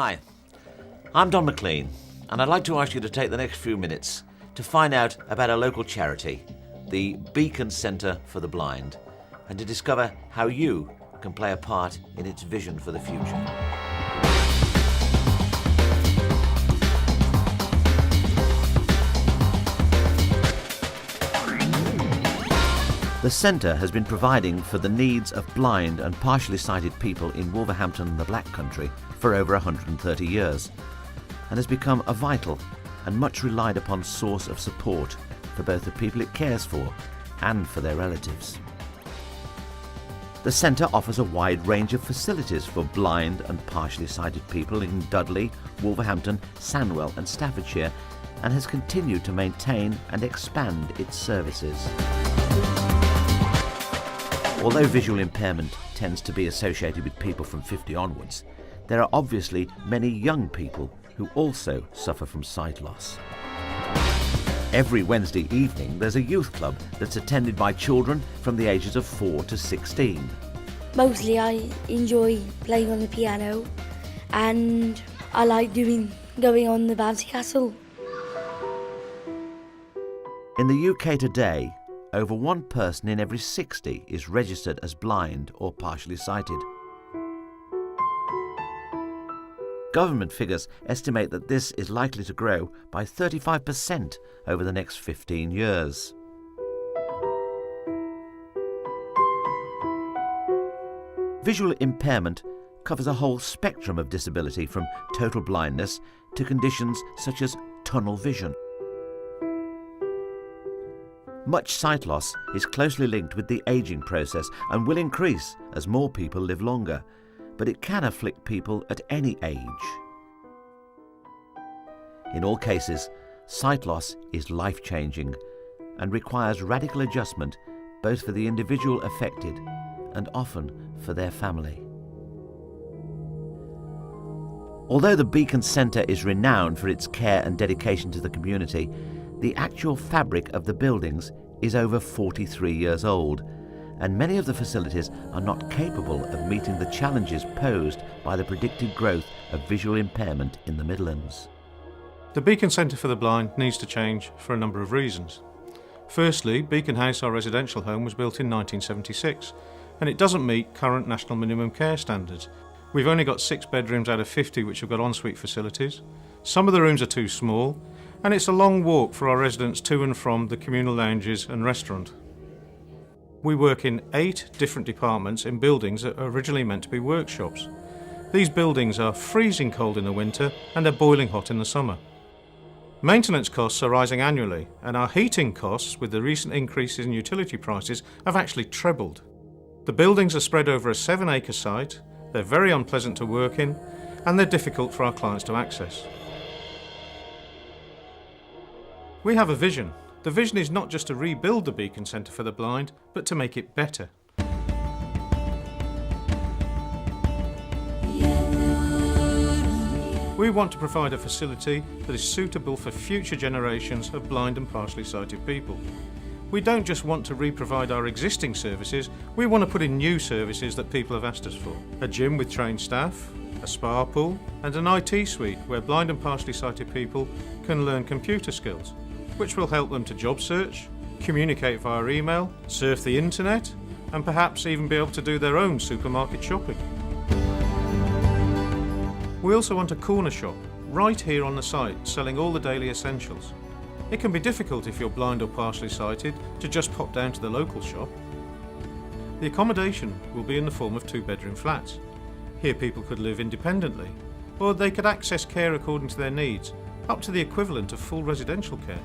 Hi, I'm Don McLean, and I'd like to ask you to take the next few minutes to find out about a local charity, the Beacon Centre for the Blind, and to discover how you can play a part in its vision for the future. The centre has been providing for the needs of blind and partially sighted people in Wolverhampton and the Black Country for over 130 years, and has become a vital and much relied upon source of support for both the people it cares for and for their relatives. The centre offers a wide range of facilities for blind and partially sighted people in Dudley, Wolverhampton, Sandwell and Staffordshire, and has continued to maintain and expand its services. Although visual impairment tends to be associated with people from 50 onwards, there are obviously many young people who also suffer from sight loss. Every Wednesday evening there's a youth club that's attended by children from the ages of 4 to 16. Mostly I enjoy playing on the piano and I like going on the bouncy castle. In the UK today, over one person in every 60 is registered as blind or partially sighted. Government figures estimate that this is likely to grow by 35% over the next 15 years. Visual impairment covers a whole spectrum of disability, from total blindness to conditions such as tunnel vision. Much sight loss is closely linked with the ageing process and will increase as more people live longer, but it can afflict people at any age. In all cases, sight loss is life-changing and requires radical adjustment both for the individual affected and often for their family. Although the Beacon Centre is renowned for its care and dedication to the community, the actual fabric of the buildings is over 43 years old, and many of the facilities are not capable of meeting the challenges posed by the predicted growth of visual impairment in the Midlands. The Beacon Centre for the Blind needs to change for a number of reasons. Firstly, Beacon House, our residential home, was built in 1976, and it doesn't meet current national minimum care standards. We've only got 6 bedrooms out of 50 which have got ensuite facilities. Some of the rooms are too small, and it's a long walk for our residents to and from the communal lounges and restaurant. We work in 8 different departments in buildings that are originally meant to be workshops. These buildings are freezing cold in the winter and they're boiling hot in the summer. Maintenance costs are rising annually, and our heating costs, with the recent increases in utility prices, have actually trebled. The buildings are spread over a 7-acre site, they're very unpleasant to work in, and they're difficult for our clients to access. We have a vision. The vision is not just to rebuild the Beacon Centre for the Blind, but to make it better. We want to provide a facility that is suitable for future generations of blind and partially sighted people. We don't just want to re-provide our existing services, we want to put in new services that people have asked us for. A gym with trained staff, a spa pool, and an IT suite where blind and partially sighted people can learn computer skills, which will help them to job search, communicate via email, surf the internet, and perhaps even be able to do their own supermarket shopping. We also want a corner shop, right here on the site, selling all the daily essentials. It can be difficult if you're blind or partially sighted to just pop down to the local shop. The accommodation will be in the form of 2-bedroom flats. Here people could live independently, or they could access care according to their needs, up to the equivalent of full residential care.